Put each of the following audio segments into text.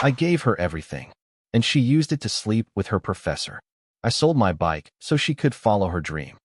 I gave her everything, and she used it to sleep with her professor. I sold my bike so she could follow her dream.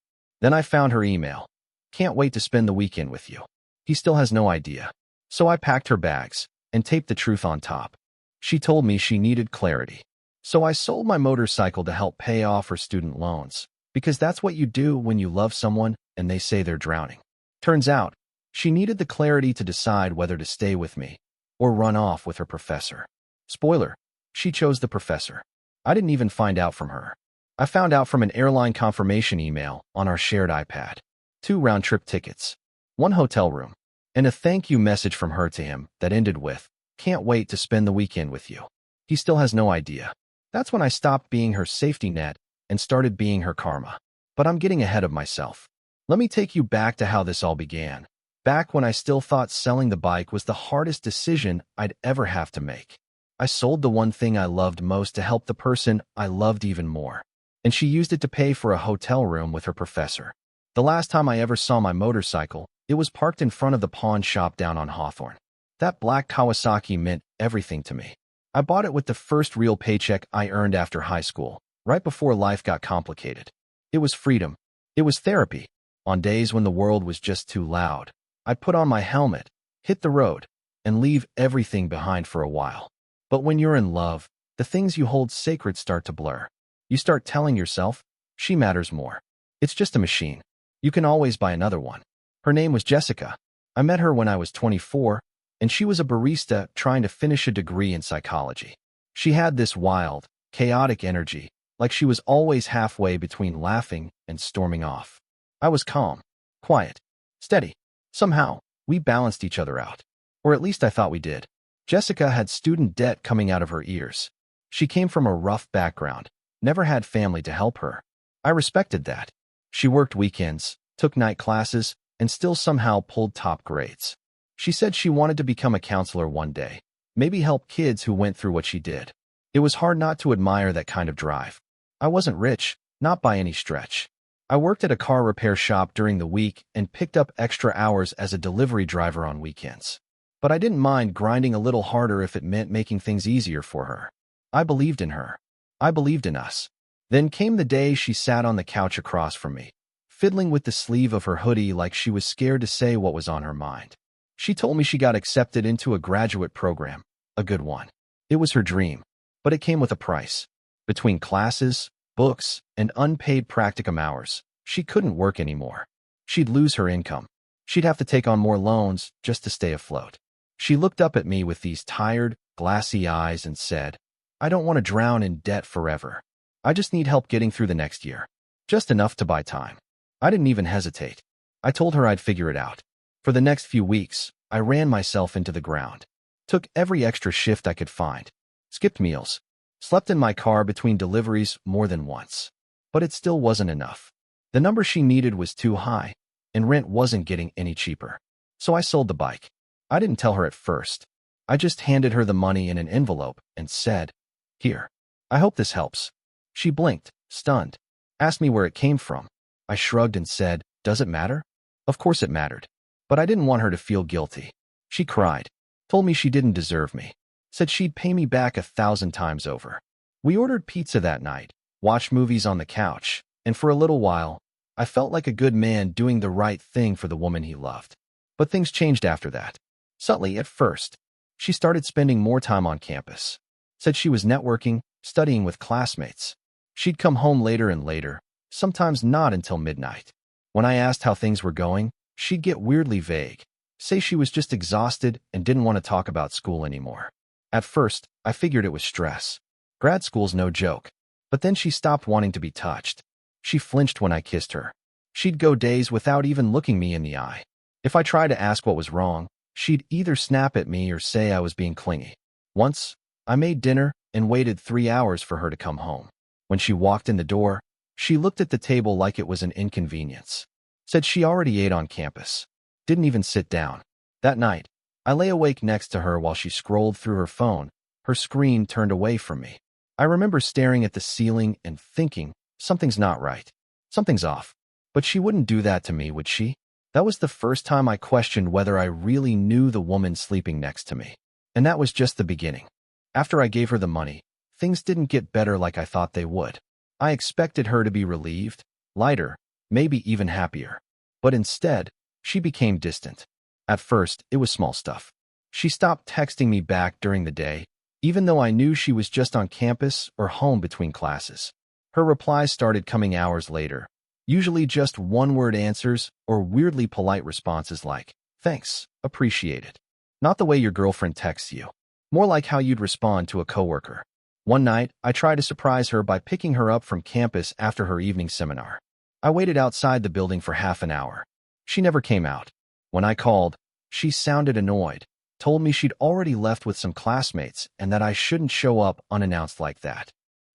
Then I found her email. Can't wait to spend the weekend with you. He still has no idea. So I packed her bags and taped the truth on top. She told me she needed clarity. So I sold my motorcycle to help pay off her student loans, because that's what you do when you love someone and they say they're drowning. Turns out, she needed the clarity to decide whether to stay with me or run off with her professor. Spoiler, she chose the professor. I didn't even find out from her. I found out from an airline confirmation email on our shared iPad. 2 round-trip tickets, 1 hotel room, and a thank you message from her to him that ended with, "Can't wait to spend the weekend with you." He still has no idea. That's when I stopped being her safety net and started being her karma. But I'm getting ahead of myself. Let me take you back to how this all began. Back when I still thought selling the bike was the hardest decision I'd ever have to make. I sold the one thing I loved most to help the person I loved even more, and she used it to pay for a hotel room with her professor. The last time I ever saw my motorcycle, it was parked in front of the pawn shop down on Hawthorne. That black Kawasaki meant everything to me. I bought it with the first real paycheck I earned after high school, right before life got complicated. It was freedom. It was therapy. On days when the world was just too loud, I'd put on my helmet, hit the road, and leave everything behind for a while. But when you're in love, the things you hold sacred start to blur. You start telling yourself, she matters more. It's just a machine. You can always buy another one. Her name was Jessica. I met her when I was 24, and she was a barista trying to finish a degree in psychology. She had this wild, chaotic energy, like she was always halfway between laughing and storming off. I was calm, quiet, steady. Somehow, we balanced each other out. Or at least I thought we did. Jessica had student debt coming out of her ears. She came from a rough background, never had family to help her. I respected that. She worked weekends, took night classes, and still somehow pulled top grades. She said she wanted to become a counselor one day, maybe help kids who went through what she did. It was hard not to admire that kind of drive. I wasn't rich, not by any stretch. I worked at a car repair shop during the week and picked up extra hours as a delivery driver on weekends. But I didn't mind grinding a little harder if it meant making things easier for her. I believed in her. I believed in us. Then came the day she sat on the couch across from me, fiddling with the sleeve of her hoodie like she was scared to say what was on her mind. She told me she got accepted into a graduate program, a good one. It was her dream, but it came with a price. Between classes, books, and unpaid practicum hours, she couldn't work anymore. She'd lose her income. She'd have to take on more loans just to stay afloat. She looked up at me with these tired, glassy eyes and said, "I don't want to drown in debt forever. I just need help getting through the next year. Just enough to buy time." I didn't even hesitate. I told her I'd figure it out. For the next few weeks, I ran myself into the ground. Took every extra shift I could find. Skipped meals. Slept in my car between deliveries more than once. But it still wasn't enough. The number she needed was too high, and rent wasn't getting any cheaper. So I sold the bike. I didn't tell her at first. I just handed her the money in an envelope and said, "Here. I hope this helps." She blinked, stunned. Asked me where it came from. I shrugged and said, "Does it matter?" Of course it mattered. But I didn't want her to feel guilty. She cried. Told me she didn't deserve me. Said she'd pay me back 1,000 times over. We ordered pizza that night, watched movies on the couch, and for a little while, I felt like a good man doing the right thing for the woman he loved. But things changed after that. Subtly at first. She started spending more time on campus. Said she was networking, studying with classmates. She'd come home later and later, sometimes not until midnight. When I asked how things were going, she'd get weirdly vague. Say she was just exhausted and didn't want to talk about school anymore. At first, I figured it was stress. Grad school's no joke. But then she stopped wanting to be touched. She flinched when I kissed her. She'd go days without even looking me in the eye. If I tried to ask what was wrong, she'd either snap at me or say I was being clingy. Once, I made dinner and waited 3 hours for her to come home. When she walked in the door, she looked at the table like it was an inconvenience. Said she already ate on campus. Didn't even sit down. That night, I lay awake next to her while she scrolled through her phone, her screen turned away from me. I remember staring at the ceiling and thinking, something's not right. Something's off. But she wouldn't do that to me, would she? That was the first time I questioned whether I really knew the woman sleeping next to me. And that was just the beginning. After I gave her the money, things didn't get better like I thought they would. I expected her to be relieved, lighter, maybe even happier. But instead, she became distant. At first, it was small stuff. She stopped texting me back during the day, even though I knew she was just on campus or home between classes. Her replies started coming hours later, usually just one-word answers or weirdly polite responses like, "Thanks, appreciate it." Not the way your girlfriend texts you. More like how you'd respond to a coworker. One night, I tried to surprise her by picking her up from campus after her evening seminar. I waited outside the building for half an hour. She never came out. When I called, she sounded annoyed, told me she'd already left with some classmates and that I shouldn't show up unannounced like that.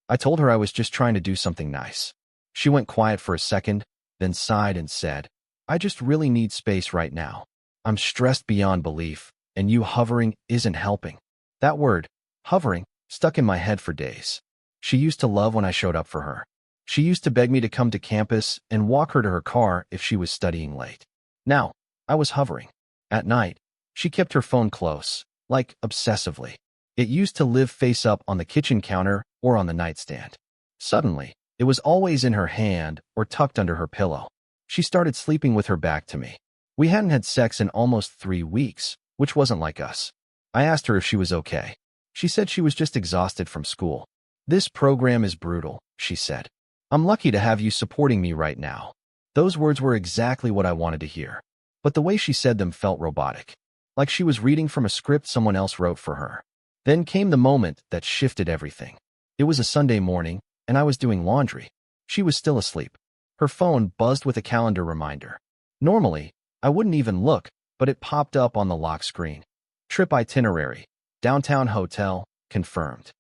I told her I was just trying to do something nice. She went quiet for a second, then sighed and said, "I just really need space right now. I'm stressed beyond belief, and you hovering isn't helping." That word, hovering, stuck in my head for days. She used to love when I showed up for her. She used to beg me to come to campus and walk her to her car if she was studying late. Now, I was hovering. At night, she kept her phone close, like obsessively. It used to live face up on the kitchen counter or on the nightstand. Suddenly, it was always in her hand or tucked under her pillow. She started sleeping with her back to me. We hadn't had sex in almost 3 weeks, which wasn't like us. I asked her if she was okay. She said she was just exhausted from school. "This program is brutal," she said. "I'm lucky to have you supporting me right now." Those words were exactly what I wanted to hear. But the way she said them felt robotic, like she was reading from a script someone else wrote for her. Then came the moment that shifted everything. It was a Sunday morning, and I was doing laundry. She was still asleep. Her phone buzzed with a calendar reminder. Normally, I wouldn't even look, but it popped up on the lock screen. Trip itinerary, downtown hotel, confirmed.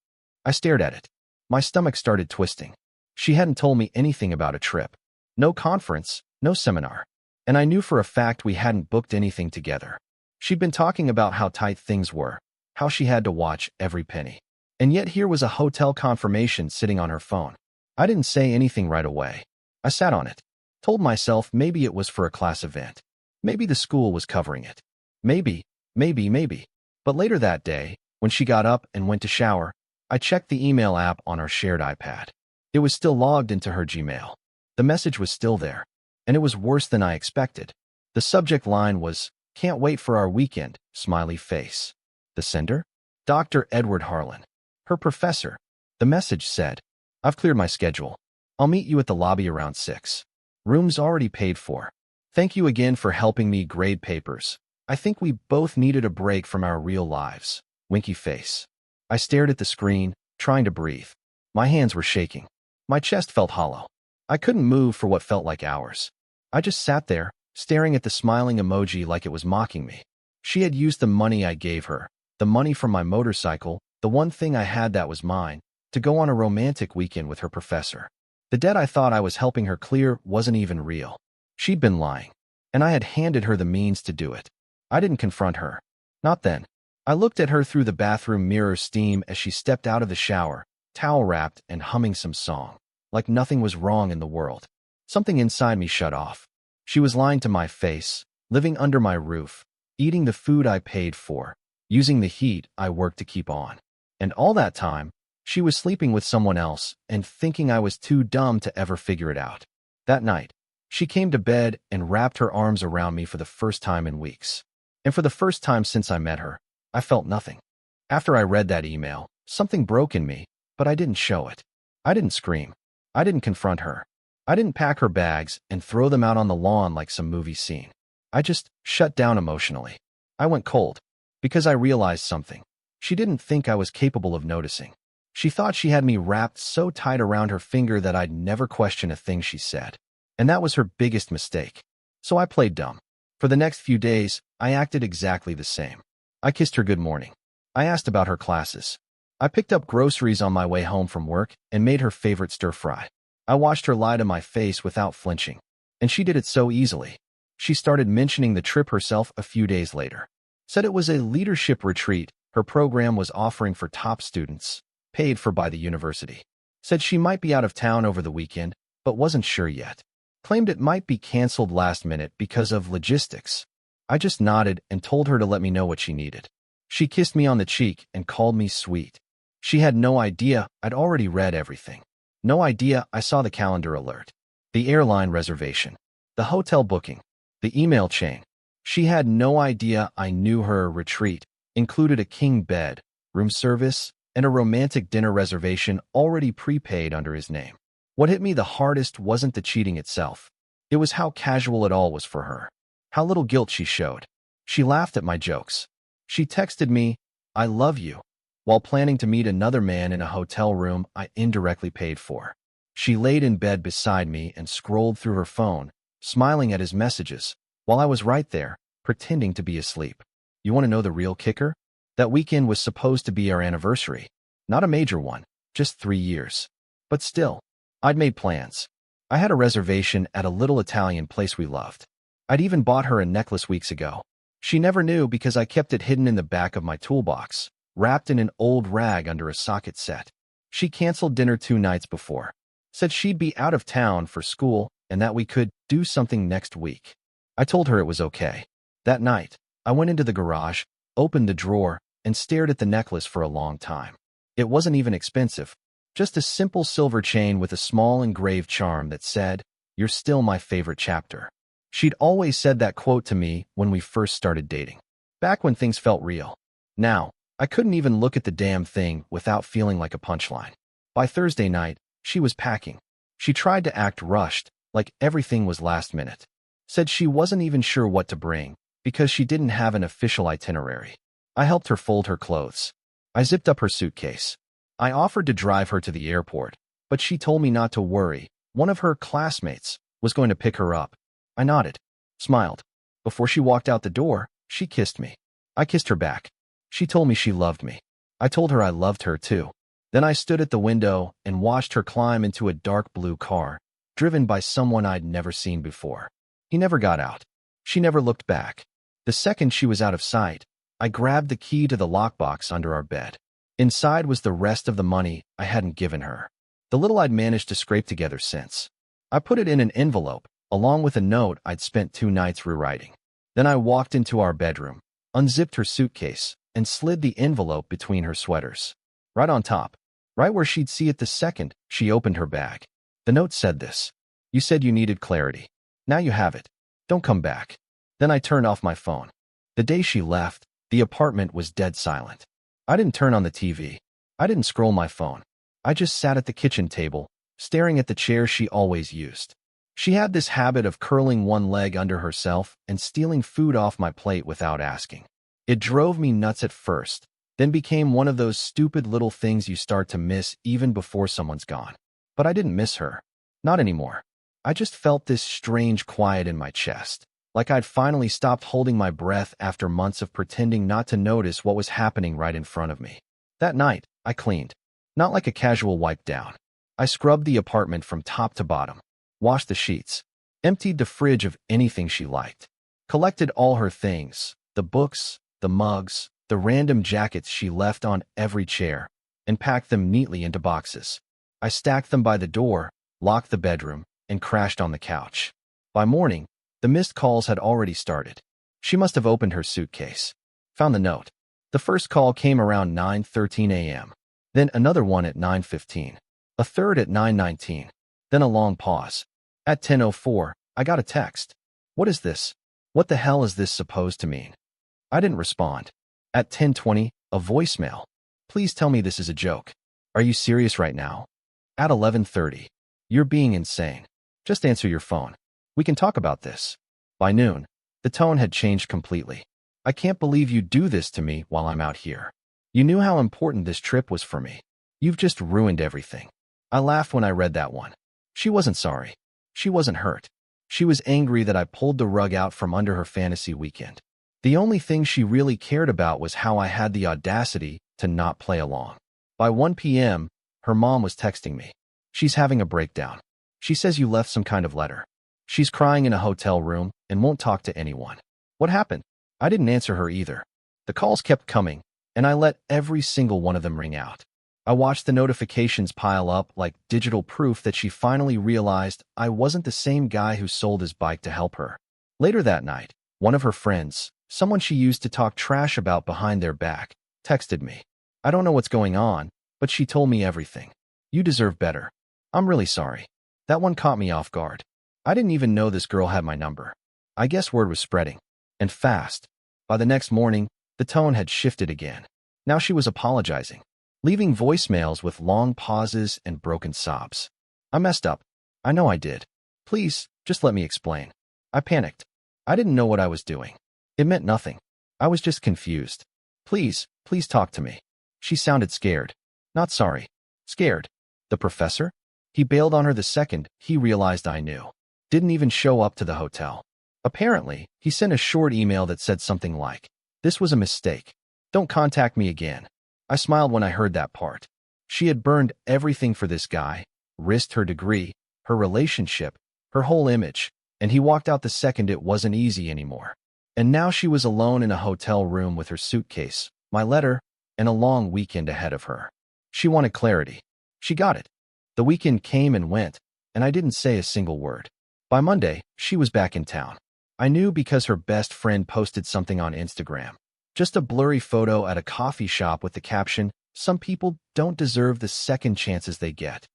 I stared at it. My stomach started twisting. She hadn't told me anything about a trip. No conference, no seminar. And I knew for a fact we hadn't booked anything together. She'd been talking about how tight things were, how she had to watch every penny. And yet here was a hotel confirmation sitting on her phone. I didn't say anything right away. I sat on it, told myself maybe it was for a class event. Maybe the school was covering it. Maybe. But later that day, when she got up and went to shower, I checked the email app on our shared iPad. It was still logged into her Gmail. The message was still there, and it was worse than I expected. The subject line was, "Can't wait for our weekend, smiley face." The sender? Dr. Edward Harlan. Her professor. The message said, "I've cleared my schedule. I'll meet you at the lobby around 6. Room's already paid for. Thank you again for helping me grade papers. I think we both needed a break from our real lives." Winky face. I stared at the screen, trying to breathe. My hands were shaking. My chest felt hollow. I couldn't move for what felt like hours. I just sat there, staring at the smiling emoji like it was mocking me. She had used the money I gave her, the money from my motorcycle, the one thing I had that was mine, to go on a romantic weekend with her professor. The debt I thought I was helping her clear wasn't even real. She'd been lying, and I had handed her the means to do it. I didn't confront her. Not then. I looked at her through the bathroom mirror steam as she stepped out of the shower, towel-wrapped and humming some song, like nothing was wrong in the world. Something inside me shut off. She was lying to my face, living under my roof, eating the food I paid for, using the heat I worked to keep on. And all that time, she was sleeping with someone else and thinking I was too dumb to ever figure it out. That night, she came to bed and wrapped her arms around me for the first time in weeks. And for the first time since I met her, I felt nothing. After I read that email, something broke in me, but I didn't show it. I didn't scream. I didn't confront her. I didn't pack her bags and throw them out on the lawn like some movie scene. I just shut down emotionally. I went cold, because I realized something. She didn't think I was capable of noticing. She thought she had me wrapped so tight around her finger that I'd never question a thing she said. And that was her biggest mistake. So I played dumb. For the next few days, I acted exactly the same. I kissed her good morning. I asked about her classes. I picked up groceries on my way home from work and made her favorite stir-fry. I watched her lie to my face without flinching. And she did it so easily. She started mentioning the trip herself a few days later. Said it was a leadership retreat her program was offering for top students, paid for by the university. Said she might be out of town over the weekend, but wasn't sure yet. Claimed it might be canceled last minute because of logistics. I just nodded and told her to let me know what she needed. She kissed me on the cheek and called me sweet. She had no idea I'd already read everything. No idea I saw the calendar alert, the airline reservation, the hotel booking, the email chain. She had no idea I knew her retreat included a king bed, room service, and a romantic dinner reservation already prepaid under his name. What hit me the hardest wasn't the cheating itself. It was how casual it all was for her. How little guilt she showed. She laughed at my jokes. She texted me, "I love you," while planning to meet another man in a hotel room I indirectly paid for. She laid in bed beside me and scrolled through her phone, smiling at his messages, while I was right there, pretending to be asleep. You want to know the real kicker? That weekend was supposed to be our anniversary. Not a major one, just 3 years. But still, I'd made plans. I had a reservation at a little Italian place we loved. I'd even bought her a necklace weeks ago. She never knew because I kept it hidden in the back of my toolbox, wrapped in an old rag under a socket set. She canceled dinner 2 nights before. Said she'd be out of town for school and that we could do something next week. I told her it was okay. That night, I went into the garage, opened the drawer, and stared at the necklace for a long time. It wasn't even expensive. Just a simple silver chain with a small engraved charm that said, "You're still my favorite chapter." She'd always said that quote to me when we first started dating, back when things felt real. Now, I couldn't even look at the damn thing without feeling like a punchline. By Thursday night, she was packing. She tried to act rushed, like everything was last minute. Said she wasn't even sure what to bring, because she didn't have an official itinerary. I helped her fold her clothes. I zipped up her suitcase. I offered to drive her to the airport, but she told me not to worry. One of her classmates was going to pick her up. I nodded, smiled. Before she walked out the door, she kissed me. I kissed her back. She told me she loved me. I told her I loved her too. Then I stood at the window and watched her climb into a dark blue car, driven by someone I'd never seen before. He never got out. She never looked back. The second she was out of sight, I grabbed the key to the lockbox under our bed. Inside was the rest of the money I hadn't given her, the little I'd managed to scrape together since. I put it in an envelope, along with a note I'd spent 2 nights rewriting. Then I walked into our bedroom, unzipped her suitcase, and slid the envelope between her sweaters. Right on top, right where she'd see it the second she opened her bag. The note said this: "You said you needed clarity. Now you have it. Don't come back." Then I turned off my phone. The day she left, the apartment was dead silent. I didn't turn on the TV. I didn't scroll my phone. I just sat at the kitchen table, staring at the chair she always used. She had this habit of curling one leg under herself and stealing food off my plate without asking. It drove me nuts at first, then became one of those stupid little things you start to miss even before someone's gone. But I didn't miss her. Not anymore. I just felt this strange quiet in my chest, like I'd finally stopped holding my breath after months of pretending not to notice what was happening right in front of me. That night, I cleaned. Not like a casual wipe down. I scrubbed the apartment from top to bottom, washed the sheets, emptied the fridge of anything she liked, collected all her things, the books, the mugs, the random jackets she left on every chair, and packed them neatly into boxes. I stacked them by the door, locked the bedroom, and crashed on the couch. By morning, the missed calls had already started. She must have opened her suitcase. Found the note. The first call came around 9:13 a.m. Then another one at 9:15. A third at 9:19. Then a long pause. At 10:04, I got a text. "What is this? What the hell is this supposed to mean?" I didn't respond. At 10:20, a voicemail. "Please tell me this is a joke. Are you serious right now?" At 11:30, "You're being insane. Just answer your phone. We can talk about this." By noon, the tone had changed completely. "I can't believe you do this to me while I'm out here. You knew how important this trip was for me. You've just ruined everything." I laughed when I read that one. She wasn't sorry. She wasn't hurt. She was angry that I pulled the rug out from under her fantasy weekend. The only thing she really cared about was how I had the audacity to not play along. By 1 p.m., her mom was texting me. "She's having a breakdown. She says you left some kind of letter. She's crying in a hotel room and won't talk to anyone." What happened? I didn't answer her either. The calls kept coming, and I let every single one of them ring out. I watched the notifications pile up like digital proof that she finally realized I wasn't the same guy who sold his bike to help her. Later that night, one of her friends, someone she used to talk trash about behind their back, texted me. "I don't know what's going on, But she told me everything. You deserve better. I'm really sorry. That one caught me off guard. I didn't even know this girl had my number. I guess word was spreading. And fast. By the next morning, the tone had shifted again. Now she was apologizing, leaving voicemails with long pauses and broken sobs. I messed up. I know I did. Please, just let me explain. I panicked. I didn't know what I was doing. It meant nothing. I was just confused. Please talk to me. She sounded scared. Not sorry. Scared. The professor? He bailed on her the second he realized I knew. Didn't even show up to the hotel. Apparently, he sent a short email that said something like, "This was a mistake. Don't contact me again." I smiled when I heard that part. She had burned everything for this guy, risked her degree, her relationship, her whole image, and he walked out the second it wasn't easy anymore. And now she was alone in a hotel room with her suitcase, my letter, and a long weekend ahead of her. She wanted clarity. She got it. The weekend came and went, and I didn't say a single word. By Monday, she was back in town. I knew because her best friend posted something on Instagram. Just a blurry photo at a coffee shop with the caption, "Some people don't deserve the second chances they get."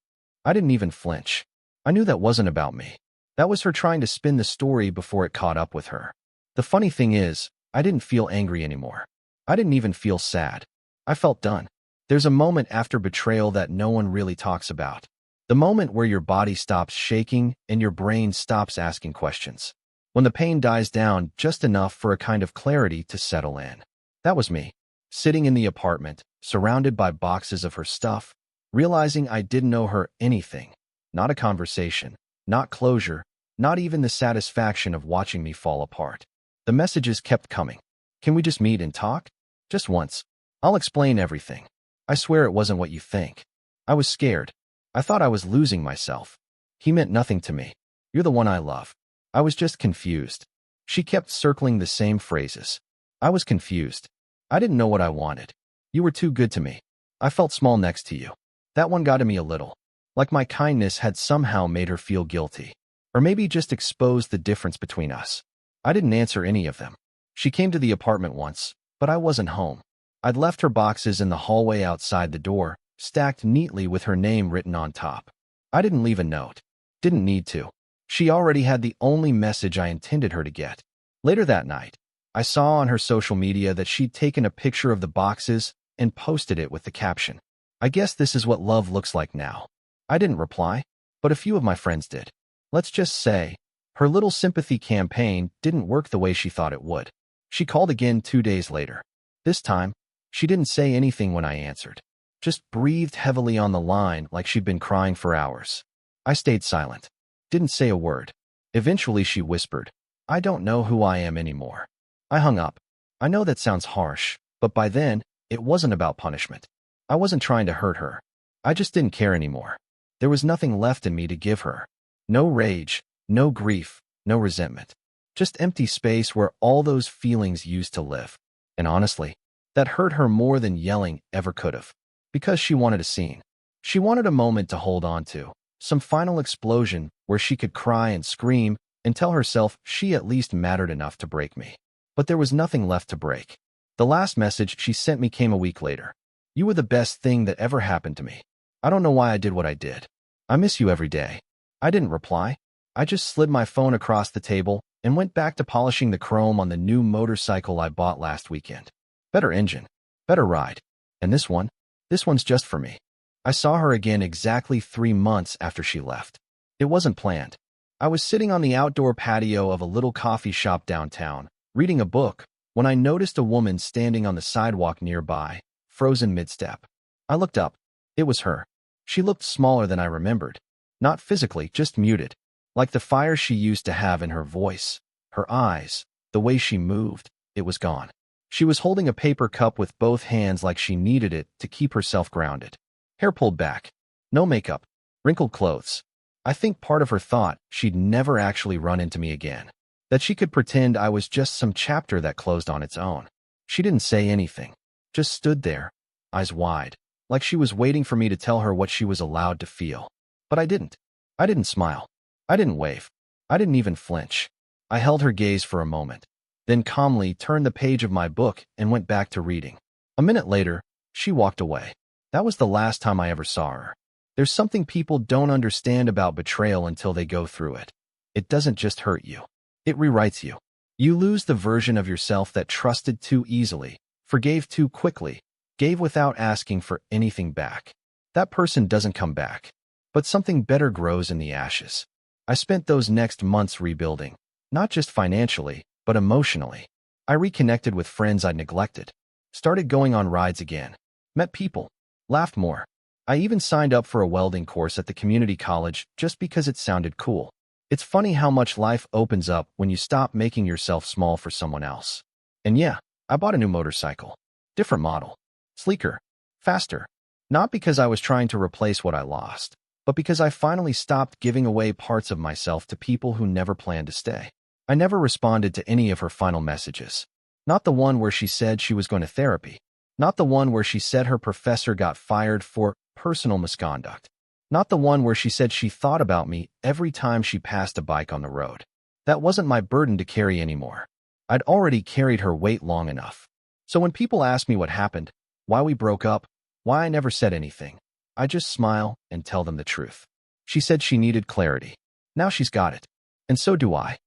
I didn't even flinch. I knew that wasn't about me. That was her trying to spin the story before it caught up with her. The funny thing is, I didn't feel angry anymore. I didn't even feel sad. I felt done. There's a moment after betrayal that no one really talks about. The moment where your body stops shaking and your brain stops asking questions. When the pain dies down just enough for a kind of clarity to settle in. That was me, sitting in the apartment, surrounded by boxes of her stuff, realizing I didn't owe her anything. Not a conversation, not closure, not even the satisfaction of watching me fall apart. The messages kept coming. "Can we just meet and talk? Just once. I'll explain everything. I swear it wasn't what you think." I was scared. I thought I was losing myself. He meant nothing to me. "You're the one I love." I was just confused. She kept circling the same phrases. I was confused. I didn't know what I wanted. "You were too good to me. I felt small next to you." That one got to me a little. Like my kindness had somehow made her feel guilty. Or maybe just exposed the difference between us. I didn't answer any of them. She came to the apartment once, but I wasn't home. I'd left her boxes in the hallway outside the door, stacked neatly with her name written on top. I didn't leave a note. Didn't need to. She already had the only message I intended her to get. Later that night, I saw on her social media that she'd taken a picture of the boxes and posted it with the caption, "I guess this is what love looks like now." I didn't reply, but a few of my friends did. Let's just say, her little sympathy campaign didn't work the way she thought it would. She called again 2 days later. This time, she didn't say anything when I answered. Just breathed heavily on the line like she'd been crying for hours. I stayed silent. Didn't say a word. Eventually she whispered, "I don't know who I am anymore." I hung up. I know that sounds harsh, but by then, it wasn't about punishment. I wasn't trying to hurt her. I just didn't care anymore. There was nothing left in me to give her. No rage, no grief, no resentment. Just empty space where all those feelings used to live. And honestly, that hurt her more than yelling ever could have. Because she wanted a scene. She wanted a moment to hold on to. Some final explosion where she could cry and scream and tell herself she at least mattered enough to break me. But there was nothing left to break. The last message she sent me came a week later. "You were the best thing that ever happened to me. I don't know why I did what I did. I miss you every day." I didn't reply. I just slid my phone across the table and went back to polishing the chrome on the new motorcycle I bought last weekend. Better engine, better ride. And this one's just for me. I saw her again exactly 3 months after she left. It wasn't planned. I was sitting on the outdoor patio of a little coffee shop downtown, reading a book, when I noticed a woman standing on the sidewalk nearby, frozen mid-step. I looked up. It was her. She looked smaller than I remembered. Not physically, just muted. Like the fire she used to have in her voice, her eyes, the way she moved, it was gone. She was holding a paper cup with both hands like she needed it to keep herself grounded. Hair pulled back. No makeup. Wrinkled clothes. I think part of her thought she'd never actually run into me again. That she could pretend I was just some chapter that closed on its own. She didn't say anything. Just stood there, eyes wide, like she was waiting for me to tell her what she was allowed to feel. But I didn't. I didn't smile. I didn't wave. I didn't even flinch. I held her gaze for a moment, then calmly turned the page of my book and went back to reading. A minute later, she walked away. That was the last time I ever saw her. There's something people don't understand about betrayal until they go through it. It doesn't just hurt you. It rewrites you. You lose the version of yourself that trusted too easily, forgave too quickly, gave without asking for anything back. That person doesn't come back. But something better grows in the ashes. I spent those next months rebuilding, not just financially, but emotionally. I reconnected with friends I'd neglected, started going on rides again, met people, laughed more. I even signed up for a welding course at the community college just because it sounded cool. It's funny how much life opens up when you stop making yourself small for someone else. And yeah, I bought a new motorcycle. Different model. Sleeker. Faster. Not because I was trying to replace what I lost, but because I finally stopped giving away parts of myself to people who never planned to stay. I never responded to any of her final messages. Not the one where she said she was going to therapy. Not the one where she said her professor got fired for personal misconduct. Not the one where she said she thought about me every time she passed a bike on the road. That wasn't my burden to carry anymore. I'd already carried her weight long enough. So when people ask me what happened, why we broke up, why I never said anything, I just smile and tell them the truth. She said she needed clarity. Now she's got it. And so do I.